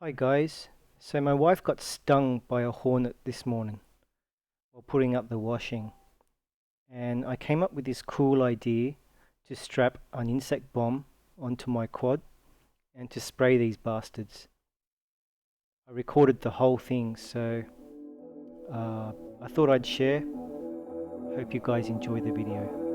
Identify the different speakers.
Speaker 1: Hi guys, so my wife got stung by a hornet this morning while putting up the washing, and I came up with this cool idea to strap an insect bomb onto my quad and to spray these bastards. I recorded the whole thing, so I thought I'd share. Hope you guys enjoy the video.